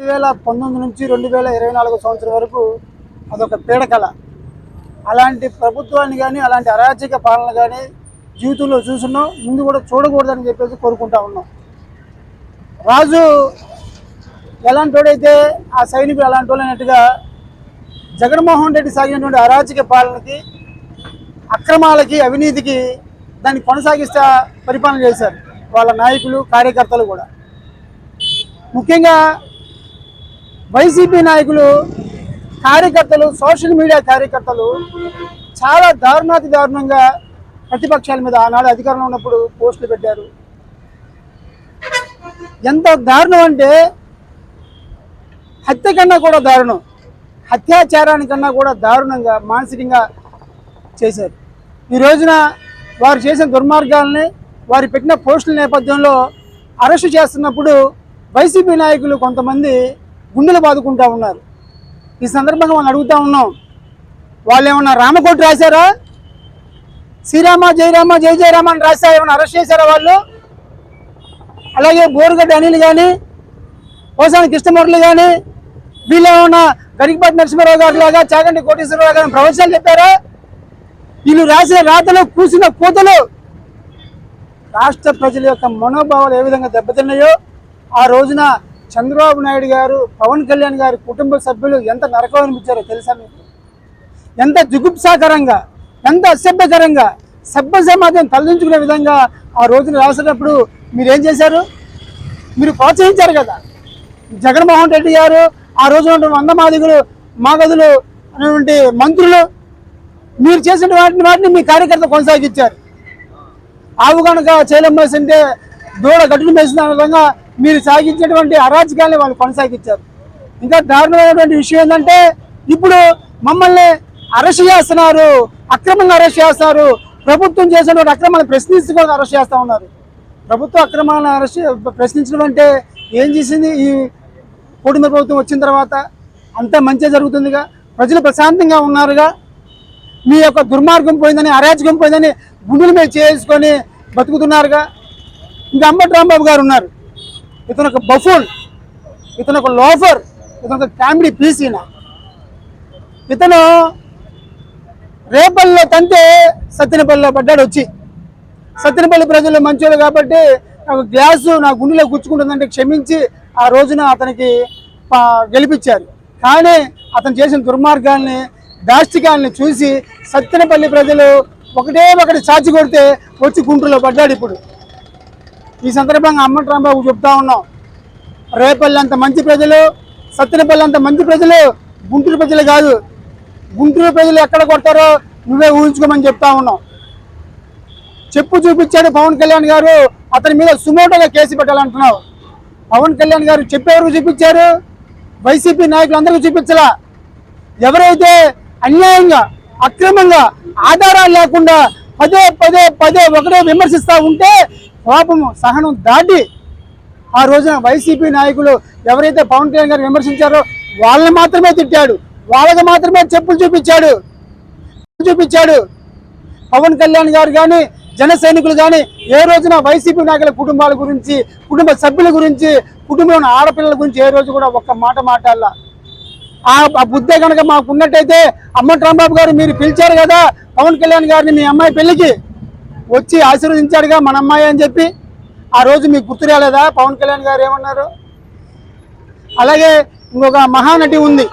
2019 నుంచి 2024 సంవత్సరం వరకు అదొక పీడకల. అలాంటి ప్రభుత్వాన్ని కానీ అలాంటి అరాచక పాలన కానీ జీవితంలో చూస్తున్నాం, ముందు కూడా చూడకూడదని చెప్పేసి కోరుకుంటా ఉన్నాం. రాజు ఎలాంటి వాడైతే ఆ సైనికులు అలాంటి వాళ్ళు అన్నట్టుగా జగన్మోహన్ రెడ్డి సాగినటువంటి అరాచక పాలనకి, అక్రమాలకి, అవినీతికి దాన్ని కొనసాగిస్తా పరిపాలన చేశారు వాళ్ళ నాయకులు, కార్యకర్తలు కూడా. ముఖ్యంగా వైసీపీ నాయకులు, కార్యకర్తలు, సోషల్ మీడియా కార్యకర్తలు చాలా దారుణాతి దారుణంగా ప్రతిపక్షాల మీద ఆనాడు అధికారంలో ఉన్నప్పుడు పోస్టులు పెట్టారు. ఎంత దారుణం అంటే హత్య కన్నా కూడా దారుణం, అత్యాచారానికన్నా కూడా దారుణంగా మానసికంగా చేశారు. ఈ రోజున వారు చేసిన దుర్మార్గాలని, వారు పెట్టిన పోస్టుల నేపథ్యంలో అరెస్టు చేస్తున్నప్పుడు వైసీపీ నాయకులు కొంతమంది గుండెలు బాదుకుంటూ ఉన్నారు. ఈ సందర్భంగా మనం అడుగుతూ ఉన్నాం, వాళ్ళు ఏమన్నా రామకోటి రాశారా? శ్రీరామ జయరామ జయ జయరామ అని రాశారా? ఏమన్నా అరెస్ట్ చేశారా వాళ్ళు? అలాగే బోరుగడ్డ అనిల్ కానీ, పోసాని కృష్ణమూర్తులు కానీ, వీళ్ళు ఏమన్నా గరికపాటి నరసింహారావు గారి లాగా, చాగంటి కోటేశ్వరరావు గారి ప్రవచనాలు చెప్పారా? వీళ్ళు రాసిన రాతలు, కూసిన కూతలు రాష్ట్ర ప్రజల యొక్క మనోభావాలు ఏ విధంగా దెబ్బతిన్నాయో ఆ రోజున చంద్రబాబు నాయుడు గారు, పవన్ కళ్యాణ్ గారి కుటుంబ సభ్యులు ఎంత నరకం అనిపించారో తెలుసా మీకు? ఎంత జుగుప్సాకరంగా, ఎంత అసభ్యకరంగా, సభ్య సమాజం తలదించుకునే విధంగా ఆ రోజున రాసినప్పుడు మీరేం చేశారు? మీరు ప్రోత్సహించారు కదా. జగన్మోహన్ రెడ్డి గారు, ఆ రోజున 100 మాదిగులు, మాగదులు అనేటువంటి మంత్రులు, మీరు చేసిన వాటిని మీ కార్యకర్త కొనసాగించారు. ఆవు కనుక చేలం వేసింటే దూడ గట్టును వేసిన విధంగా మీరు సాగించేటువంటి అరాజకాన్ని వాళ్ళు కొనసాగించారు. ఇంకా దారుణమైనటువంటి విషయం ఏంటంటే, ఇప్పుడు మమ్మల్ని అరెస్ట్ చేస్తున్నారు, అక్రమంగా అరెస్ట్ చేస్తారు. ప్రభుత్వం చేసినటువంటి అక్రమాలను ప్రశ్నిస్తూ కూడా అరెస్ట్ చేస్తూ ఉన్నారు. ప్రభుత్వ అక్రమాలను అరెస్ట్ ప్రశ్నించడం అంటే ఏం చేసింది? ఈ కూటమి ప్రభుత్వం వచ్చిన తర్వాత అంతా మంచిగా జరుగుతుందిగా, ప్రజలు ప్రశాంతంగా ఉన్నారుగా. మీ యొక్క దుర్మార్గం పోయిందని, అరాచకం పోయిందని గుండెల మీద చేసుకొని బతుకుతున్నారుగా. ఇంకా అంబటి రాంబాబు గారు ఉన్నారు, ఇతను ఒక బఫూన్, ఇతను ఒక లోఫర్, ఇతను ఒక కామెడీ పీస్. ఇతను రేపల్లో తంతే సత్తెనపల్లిలో పడ్డాడు వచ్చి. సత్తెనపల్లి ప్రజలు మంచోళ్ళు కాబట్టి నాకు గ్లాసు నా గుండెలో గుచ్చుకుంటుందంటే క్షమించి ఆ రోజున అతనికి గెలిపించారు. కానీ అతను చేసిన దుర్మార్గాల్ని, దాష్టికాల్ని చూసి సత్తెనపల్లి ప్రజలు ఒకటి చాచి కొడితే వచ్చి గుంటూరులో పడ్డాడు. ఇప్పుడు ఈ సందర్భంగా అంబటి రాంబాబు చెప్తా ఉన్నాం, రేపల్లి అంత మంచి ప్రజలు, సత్తెనపల్లి అంత మంచి ప్రజలు గుంటూరు ప్రజలు కాదు. గుంటూరు ప్రజలు ఎక్కడ కొడతారో నువ్వే ఊహించుకోమని చెప్తా ఉన్నాం. చెప్పు చూపించాడు పవన్ కళ్యాణ్ గారు, అతని మీద సుమోటోగా కేసు పెట్టాలంటున్నావు. పవన్ కళ్యాణ్ గారు చెప్పేవరకు చూపించారు, వైసీపీ నాయకులందరికీ చూపించలా. ఎవరైతే అన్యాయంగా, అక్రమంగా, ఆధారాలు లేకుండా పదే పదే పదే ఒకటే విమర్శిస్తూ ఉంటే కోపము, సహనం దాటి ఆ రోజున వైసీపీ నాయకులు ఎవరైతే పవన్ కళ్యాణ్ గారు విమర్శించారో వాళ్ళని మాత్రమే తిట్టాడు, వాళ్ళకి మాత్రమే చెప్పులు చూపించాడు. పవన్ కళ్యాణ్ గారు కానీ, జన సైనికులు కానీ ఏ రోజున వైసీపీ నాయకుల కుటుంబాల గురించి, కుటుంబ సభ్యుల గురించి, కుటుంబంలోని ఆడపిల్లల గురించి ఏ రోజు కూడా ఒక్క మాట మాట్లాడాల. ఆ బుద్ధే కనుక మాకు ఉన్నట్టయితే అంబటి రాంబాబు గారు మీరు పిలిచారు కదా పవన్ కళ్యాణ్ గారిని మీ అమ్మాయి పెళ్లికి, వచ్చి ఆశీర్వదించాడుగా మన అమ్మాయి అని చెప్పి. ఆ రోజు మీకు గుర్తు రాలేదా పవన్ కళ్యాణ్ గారు ఏమన్నారు? అలాగే ఇంకొక మహానటి ఉంది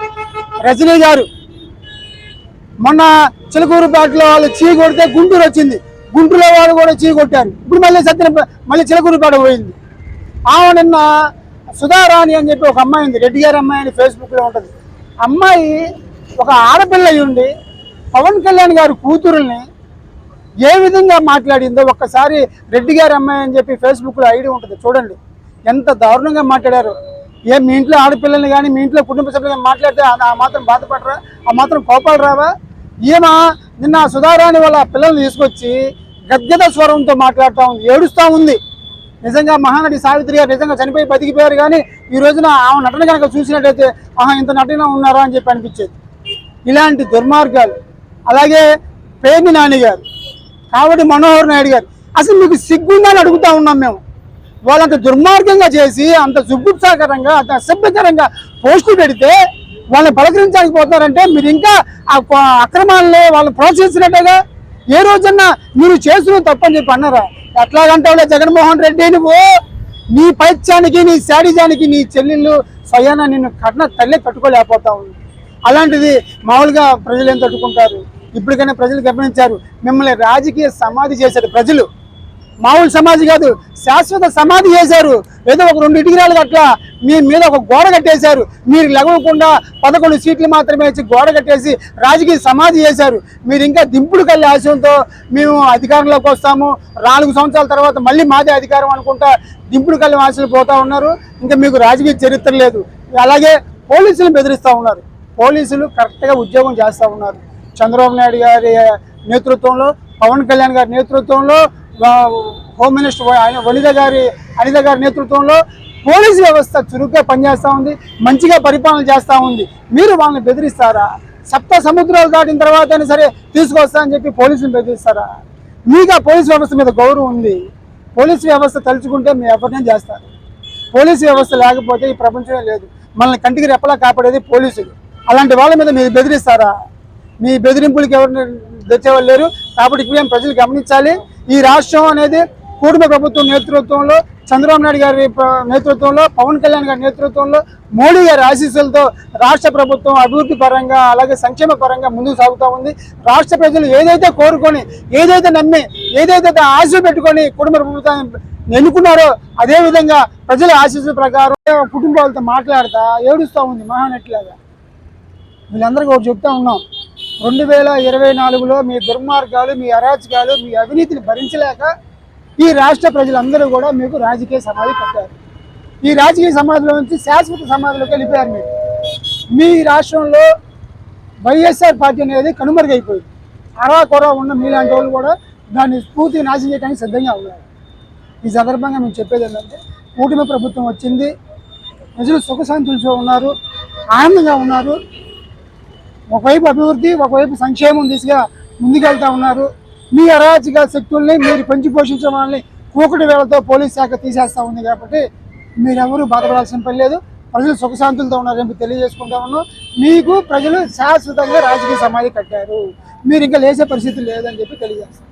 రజనీ గారు. మొన్న చిలకూరుపేటలో వాళ్ళు చీ కొడితే గుంటూరు వచ్చింది, గుంటూరులో వాళ్ళు కూడా చీ కొట్టారు. ఇప్పుడు మళ్ళీ చిలకూరుపేట పోయింది. ఆమె నిన్న సుధారాణి అని చెప్పి ఒక అమ్మాయి ఉంది, రెడ్డి గారి అమ్మాయి అని ఫేస్బుక్లో ఉంటుంది. అమ్మాయి ఒక ఆడపిల్ల ఉండి పవన్ కళ్యాణ్ గారి కూతురుల్ని ఏ విధంగా మాట్లాడిందో ఒక్కసారి రెడ్డి గారి అమ్మాయి అని చెప్పి ఫేస్బుక్లో ఐడి ఉంటుంది, చూడండి ఎంత దారుణంగా మాట్లాడారు. మీ ఇంట్లో ఆడపిల్లల్ని కానీ, మీ ఇంట్లో కుటుంబ సభ్యులు మాట్లాడితే ఆ మాత్రం బాధపడరా? ఆ మాత్రం కోపాలు రావా? ఈమె నిన్న సుధారాణి వాళ్ళ పిల్లల్ని తీసుకొచ్చి గద్గద స్వరంతో మాట్లాడుతూ ఉంది, ఏడుస్తూ ఉంది. నిజంగా మహానటి సావిత్రి గారు నిజంగా చనిపోయి బతికిపోయారు, కానీ ఈ రోజున ఆమె నటన కనుక చూసినట్టయితే ఇంత నటన ఉన్నారా అని చెప్పి అనిపించేది. ఇలాంటి దుర్మార్గాలు. అలాగే పేర్ని నాని గారు, కావటి మనోహర్ నాయుడు గారు, అసలు మీకు సిగ్గుందని అడుగుతూ ఉన్నాం మేము. వాళ్ళంత దుర్మార్గంగా చేసి అంత జుగుప్సాకరంగా అంత అసభ్యకరంగా పోస్టులు పెడితే వాళ్ళని పలకరించడానికి పోతారంటే మీరు ఇంకా ఆ అక్రమాల్లో వాళ్ళని ప్రోత్సహించినట్టుగా ఏ రోజన్నా మీరు చేస్తున్న తప్పని చెప్పి అన్నారా? ఎట్లాగంటావులే జగన్మోహన్ రెడ్డి, నువ్వు నీ పైత్యానికి నీ శాడిజానికి నీ చెల్లెళ్ళు స్వయాన నిన్ను తల్లి తట్టుకోలేకపోతా ఉంది. అలాంటిది మామూలుగా ప్రజలు ఏం తట్టుకుంటారు? ఇప్పటికైనా ప్రజలు గమనించారు, మిమ్మల్ని రాజకీయ సమాధి చేశారు ప్రజలు. మామూలు సమాధి కాదు, శాశ్వత సమాధి చేశారు. ఏదో ఒక 2 ఇటుకరాలు అట్లా మీ మీద ఒక గోడ కట్టేశారు. మీరు లెగవకుండా 11 సీట్లు మాత్రమే ఇచ్చి గోడ కట్టేసి రాజకీయ సమాధి చేశారు. మీరు ఇంకా దింపుడు కళ్ళి ఆశయంతో మేము అధికారంలోకి వస్తాము, 4 సంవత్సరాల తర్వాత మళ్ళీ మాదే అధికారం అనుకుంటా దింపుడు కళ్ళి ఆశలు పోతా ఉన్నారు. ఇంకా మీకు రాజకీయ చరిత్ర లేదు. అలాగే పోలీసులు బెదిరిస్తూ ఉన్నారు. పోలీసులు కరెక్ట్గా ఉద్యోగం చేస్తూ ఉన్నారు. చంద్రబాబు నాయుడు గారి నేతృత్వంలో, పవన్ కళ్యాణ్ గారి నేతృత్వంలో, హోమ్ మినిస్టర్ అనిత గారి నేతృత్వంలో పోలీసు వ్యవస్థ చురుగ్గా పనిచేస్తూ ఉంది, మంచిగా పరిపాలన చేస్తూ ఉంది. మీరు వాళ్ళని బెదిరిస్తారా? 7 సముద్రాలు దాటిన తర్వాత అయినా సరే తీసుకొస్తా అని చెప్పి పోలీసులు బెదిరిస్తారా? మీకు ఆ పోలీసు వ్యవస్థ మీద గౌరవం ఉంది. పోలీసు వ్యవస్థ తలుచుకుంటే మీ ఎవరినే చేస్తారు. పోలీసు వ్యవస్థ లేకపోతే ఈ ప్రపంచమే లేదు. మనల్ని కంటికి రెప్పలా కాపాడేది పోలీసులు. అలాంటి వాళ్ళ మీద మీరు బెదిరిస్తారా? మీ బెదిరింపులకి ఎవరిని తెచ్చేవాళ్ళు లేరు. కాబట్టి ఇప్పుడు ప్రజలు గమనించాలి, ఈ రాష్ట్రం అనేది కూటమి ప్రభుత్వం నేతృత్వంలో, చంద్రబాబు నాయుడు గారి నేతృత్వంలో, పవన్ కళ్యాణ్ గారి నేతృత్వంలో, మోడీ గారి ఆశీస్సులతో రాష్ట్ర ప్రభుత్వం అభివృద్ధి పరంగా అలాగే సంక్షేమ పరంగా ముందుకు సాగుతూ ఉంది. రాష్ట్ర ప్రజలు ఏదైతే కోరుకొని, ఏదైతే నమ్మి, ఏదైతే ఆశ పెట్టుకొని కుటుంబ ప్రభుత్వాన్ని ఎన్నుకున్నారో అదేవిధంగా ప్రజల ఆశీస్సుల ప్రకారం కుటుంబాలతో మాట్లాడుతూ ఏడుస్తూ ఉంది మహానటిలాగా. వీళ్ళందరికీ ఒకటి చెప్తా ఉన్నాం, 2024లో మీ దుర్మార్గాలు, మీ అరాచకాలు, మీ అవినీతిని భరించలేక ఈ రాష్ట్ర ప్రజలందరూ కూడా మీకు రాజకీయ సమాధి కట్టారు. ఈ రాజకీయ సమాధిలో నుంచి శాశ్వత సమాధిలోకి వెళ్ళిపోయారు. మీరు మీ రాష్ట్రంలో వైఎస్ఆర్ పార్టీ అనేది కనుమరుగైపోయింది. అరాకొర ఉన్న మీలాంటి వాళ్ళు కూడా దాన్ని పూర్తిగా నాశనం చేయడానికి సిద్ధంగా ఉన్నారు. ఈ సందర్భంగా మేము చెప్పేది ఏంటంటే, కూటమి ప్రభుత్వం వచ్చింది, ప్రజలు సుఖశాంతులతో ఉన్నారు, ఆనందంగా ఉన్నారు. ఒకవైపు అభివృద్ధి, ఒకవైపు సంక్షేమం దిశగా ముందుకెళ్తా ఉన్నారు. మీ అరాచక శక్తుల్ని మీరు పెంచి పోషించడం వాళ్ళని కూకటి వేళతో పోలీస్ శాఖ తీసేస్తూ ఉంది. కాబట్టి మీరెవరూ బాధపడాల్సిన పని లేదు. ప్రజలు సుఖశాంతులతో ఉన్నారని తెలియజేసుకుంటా ఉన్నాం. మీకు ప్రజలు శాశ్వతంగా రాజకీయ సమాధి కట్టారు. మీరు ఇంకా లేచే పరిస్థితి లేదని చెప్పి తెలియజేస్తాం.